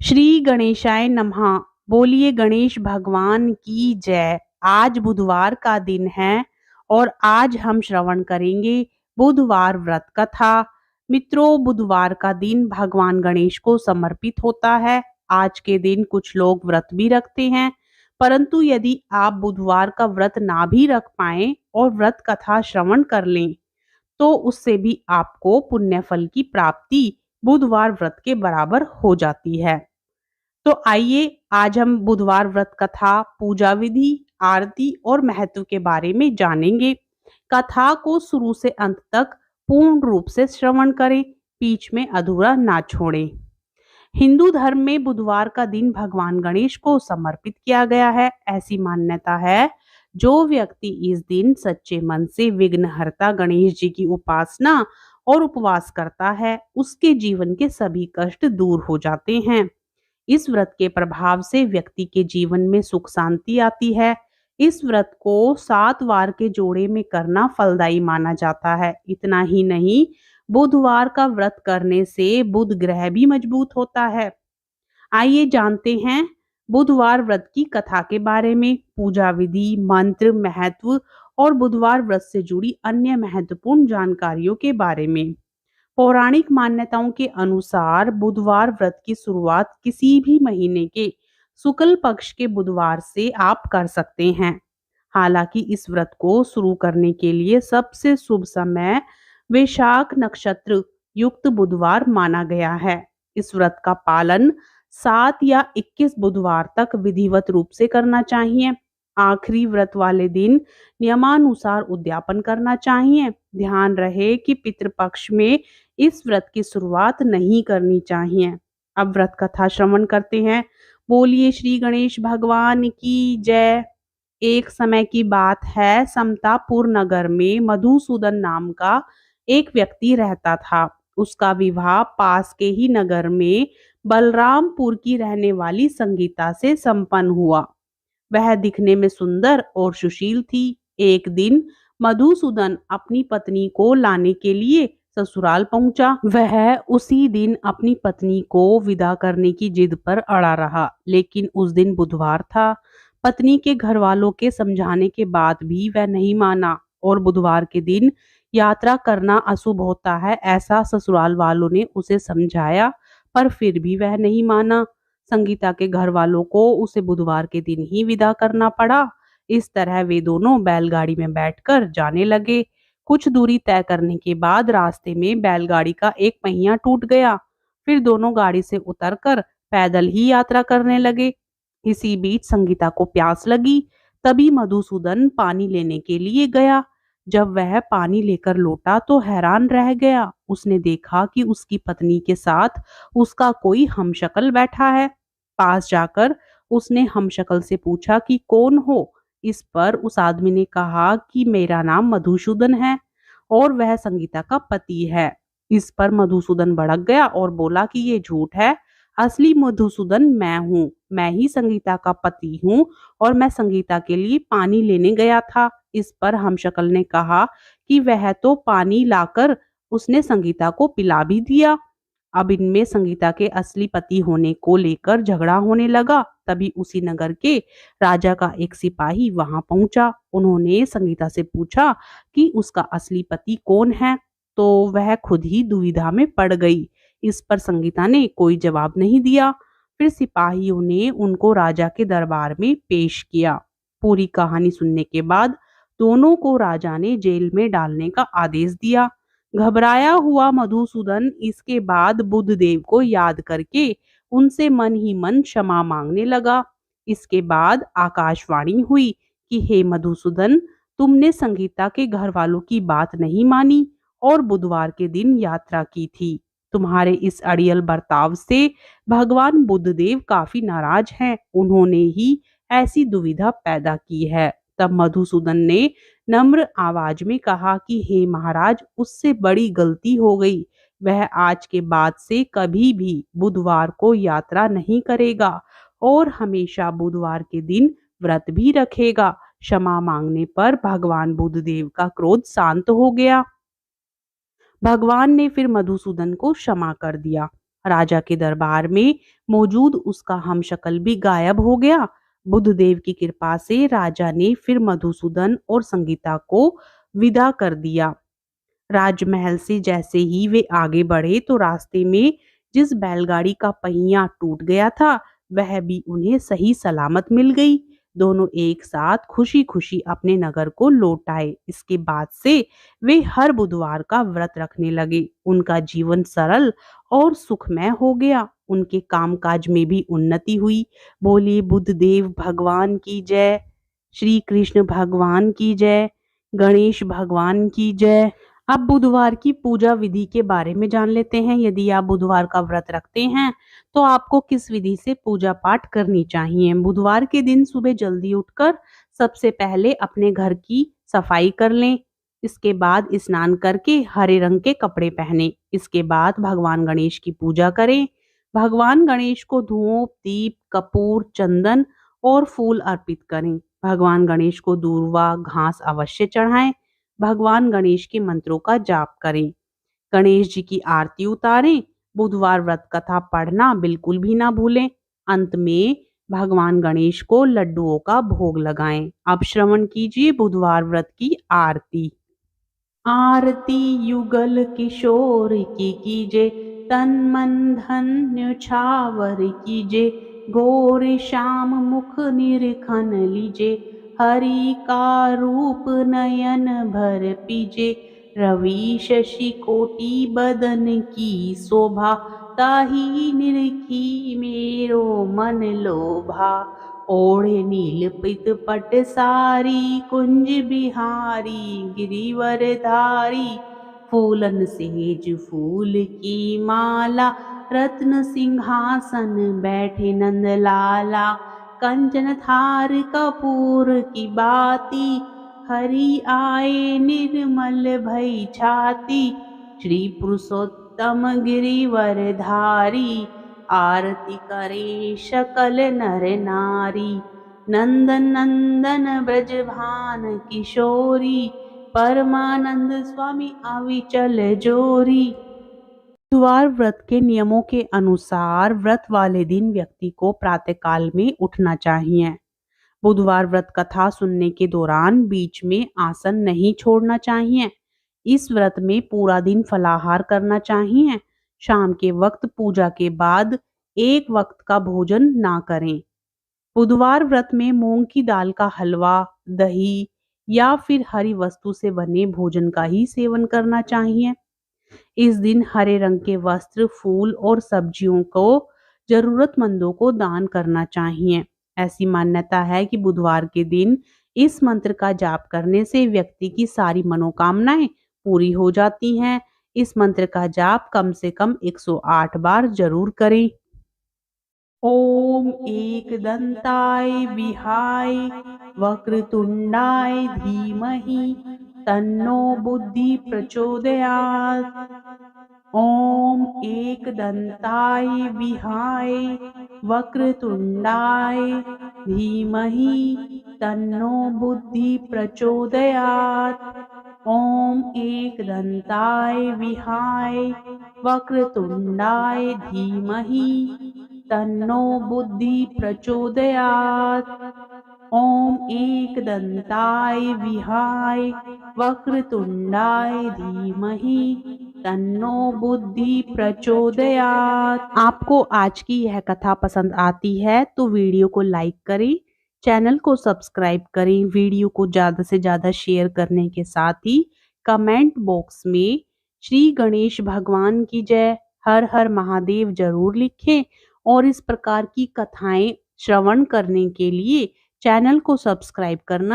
श्री गणेशाय नमः। बोलिए गणेश भगवान की जय। आज बुधवार का दिन है और आज हम श्रवण करेंगे बुधवार व्रत कथा। मित्रों, बुधवार का दिन भगवान गणेश को समर्पित होता है। आज के दिन कुछ लोग व्रत भी रखते हैं, परंतु यदि आप बुधवार का व्रत ना भी रख पाएं और व्रत कथा श्रवण कर लें तो उससे भी आपको पुण्य फल की प्राप्ति बुधवार व्रत के बराबर हो जाती है। तो आइए आज हम बुधवार व्रत कथा, पूजा विधि, आरती और महत्व के बारे में जानेंगे। कथा को शुरू से अंत तक पूर्ण रूप से श्रवण करें, बीच में अधूरा ना छोड़ें। हिंदू धर्म में बुधवार का दिन भगवान गणेश को समर्पित किया गया है। ऐसी मान्यता है, जो व्यक्ति इस दिन सच्चे मन से विघ्नहर्ता गणेश जी की उपासना और उपवास करता है, उसके जीवन के सभी कष्ट दूर हो जाते हैं। इस व्रत के प्रभाव से व्यक्ति के जीवन में सुख शांति आती है। इस व्रत को 7 वार के जोड़े में करना फलदायी माना जाता है। इतना ही नहीं, बुधवार का व्रत करने से बुध ग्रह भी मजबूत होता है। आइए जानते हैं बुधवार व्रत की कथा के बारे में, पूजा विधि, मंत्र, महत्व और बुधवार व्रत से जुड़ी अन्य महत्वपूर्ण जानकारियों के बारे में। पौराणिक मान्यताओं के अनुसार बुधवार व्रत की शुरुआत किसी भी महीने के शुक्ल पक्ष के बुधवार से आप कर सकते हैं। हालांकि इस व्रत को शुरू करने के लिए सबसे शुभ समय वैशाख नक्षत्र युक्त बुधवार माना गया है। इस व्रत का पालन 7 या 21 बुधवार तक विधिवत रूप से करना चाहिए। आखिरी व्रत वाले दिन नियमानुसार उद्यापन करना चाहिए। ध्यान रहे कि पितृपक्ष में इस व्रत की शुरुआत नहीं करनी चाहिए। अब व्रत कथा श्रवण करते हैं। बोलिए श्री गणेश भगवान की जय। एक समय की बात है, समतापुर नगर में मधुसूदन नाम का एक व्यक्ति रहता था। उसका विवाह पास के ही नगर में बलरामपुर की रहने वाली संगीता से संपन्न हुआ। वह दिखने में सुंदर और सुशील थी। एक दिन मधुसूदन अपनी पत्नी को लाने के लिए ससुराल पहुंचा। वह उसी दिन अपनी पत्नी को विदा करने की जिद पर अड़ा रहा, लेकिन उस दिन बुधवार था। पत्नी के घर वालों के समझाने के बाद भी वह नहीं माना और बुधवार के दिन यात्रा करना अशुभ होता है, ऐसा ससुराल वालों ने उसे समझाया, पर फिर भी वह नहीं माना। संगीता के घर वालों को उसे बुधवार के दिन ही विदा करना पड़ा। इस तरह वे दोनों बैलगाड़ी में बैठकर जाने लगे। कुछ दूरी तय करने के बाद रास्ते में बैलगाड़ी का एक पहिया टूट गया। फिर दोनों गाड़ी से उतरकर पैदल ही यात्रा करने लगे। इसी बीच संगीता को प्यास लगी। तभी मधुसूदन पानी लेने के लिए गया। जब वह पानी लेकर लौटा तो हैरान रह गया। उसने देखा कि उसकी पत्नी के साथ उसका कोई हमशक्ल बैठा है। पास जाकर उसने हमशक्ल से पूछा कि कौन हो। इस पर उस आदमी ने कहा कि मेरा नाम मधुसूदन है और वह संगीता का पति है। इस पर मधुसूदन भड़क गया और बोला कि ये झूठ है। असली मधुसूदन मैं हूँ, मैं ही संगीता का पति हूँ और मैं संगीता के लिए पानी लेने गया था। इस पर हमशक्ल ने कहा कि वह तो पानी लाकर उसने संगीता को पिला भी दिया। अब इनमें संगीता के असली पति होने को लेकर झगड़ा होने लगा। तभी उसी नगर के राजा का एक सिपाही वहां पहुंचा। उन्होंने संगीता से पूछा कि उसका असली पति कौन है, तो वह खुद ही दुविधा में पड़ गई। इस पर संगीता ने कोई जवाब नहीं दिया। फिर सिपाहियों ने उनको राजा के दरबार में पेश किया। पूरी कहानी सुनने के बाद दोनों को राजा ने जेल में डालने का आदेश दिया। घबराया हुआ मधुसूदन इसके बाद बुद्धदेव को याद करके उनसे मन ही मन क्षमा मांगने लगा। इसके बाद आकाशवाणी हुई कि हे मधुसूदन, तुमने संगीता के घर वालों की बात नहीं मानी और बुधवार के दिन यात्रा की थी। तुम्हारे इस अड़ियल बर्ताव से भगवान बुद्धदेव काफी नाराज हैं। उन्होंने ही ऐसी दुविधा पैदा की है। तब मधुसूदन ने नम्र आवाज में कहा कि हे महाराज, उससे बड़ी गलती हो गई। वह आज के बाद से कभी भी बुधवार को यात्रा नहीं करेगा और हमेशा बुधवार के दिन व्रत भी रखेगा। क्षमा मांगने पर भगवान बुद्धदेव का क्रोध शांत हो गया। भगवान ने फिर मधुसूदन को क्षमा कर दिया। राजा के दरबार में मौजूद उसका हमशक्ल भी गायब हो गया। बुद्धदेव की कृपा से राजा ने फिर मधुसूदन और संगीता को विदा कर दिया। राजमहल से जैसे ही वे आगे बढ़े तो रास्ते में जिस बैलगाड़ी का पहिया टूट गया था वह भी उन्हें सही सलामत मिल गई। दोनों एक साथ खुशी खुशी अपने नगर को लौट आए। इसके बाद से वे हर बुधवार का व्रत रखने लगे। उनका जीवन सरल और सुखमय हो गया। उनके कामकाज में भी उन्नति हुई। बोलिए बुद्धदेव भगवान की जय, श्री कृष्ण भगवान की जय, गणेश भगवान की जय। अब बुधवार की पूजा विधि के बारे में जान लेते हैं। यदि आप बुधवार का व्रत रखते हैं तो आपको किस विधि से पूजा पाठ करनी चाहिए। बुधवार के दिन सुबह जल्दी उठकर सबसे पहले अपने घर की सफाई कर लें। इसके बाद स्नान करके हरे रंग के कपड़े पहने। इसके बाद भगवान गणेश की पूजा करें। भगवान गणेश को धूप, दीप, कपूर, चंदन और फूल अर्पित करें। भगवान गणेश को दूर्वा घास अवश्य चढ़ाएं। भगवान गणेश के मंत्रों का जाप करें। गणेश जी की आरती उतारें। बुधवार व्रत कथा पढ़ना बिल्कुल भी ना भूलें। अंत में भगवान गणेश को लड्डुओं का भोग लगाएं। अब श्रवण कीजिए बुधवार व्रत की आरती। आरती युगल किशोर की कीजे, तन मन धन न्यौछावर कीजे। गोर श्याम मुख निरखन लीजे, हरि का रूप नयन भर पीजे। रवि शशि कोटि बदन की शोभा, ताहि निरखी मेरो मन लोभा। ओढ़े नील पित पट सारी, कुंज बिहारी गिरिवर धारी। फूलन सेज फूल की माला, रत्न सिंहासन बैठे नंद लाला। कंचन थार कपूर की बाती, हरि आए निर्मल भई छाती। श्री पुरुषोत्तम गिरिवर धारी, आरती करे सकल नर नारी। नंदन नंदन ब्रजभान किशोरी, परमानंद स्वामी अविचल जोरी। बुधवार व्रत के नियमों के अनुसार व्रत वाले दिन व्यक्ति को प्रातःकाल में उठना चाहिए। बुधवार व्रत कथा सुनने के दौरान बीच में आसन नहीं छोड़ना चाहिए। इस व्रत में पूरा दिन फलाहार करना चाहिए। शाम के वक्त पूजा के बाद एक वक्त का भोजन ना करें। बुधवार व्रत में मूंग की दाल का हलवा, दही या फिर हरी वस्तु से बने भोजन का ही सेवन करना चाहिए। इस दिन हरे रंग के वस्त्र, फूल और सब्जियों को जरूरतमंदों को दान करना चाहिए। ऐसी मान्यता है कि बुधवार के दिन इस मंत्र का जाप करने से व्यक्ति की सारी मनोकामनाएं पूरी हो जाती हैं। इस मंत्र का जाप कम से कम 108 बार जरूर करें। ओम एकदंताय विहाय वक्रतुंडाय धीमहि तन्नो बुद्धि प्रचोदयात्। ओम एकदंताय विहाय वक्रतुंडाय धीमहि तन्नो बुद्धि प्रचोदयात्। ओम एकदंताय विहाय वक्रतुंडाय धीमहि तन्नो बुद्धि प्रचोदयात्। ओम एकदंताय विहाय वक्रतुंडाय धीमहि तन्नो बुद्धि प्रचोदयात्। आपको आज की यह कथा पसंद आती है तो वीडियो को लाइक करें, चैनल को सब्सक्राइब करें, वीडियो को ज़्यादा से ज़्यादा शेयर करने के साथ ही कमेंट बॉक्स में श्री गणेश भगवान की जय, हर हर महादेव जरूर लिखें। और इस प्रकार की कथाएं श्रवण करने के लिए चैनल को सब्सक्राइब करना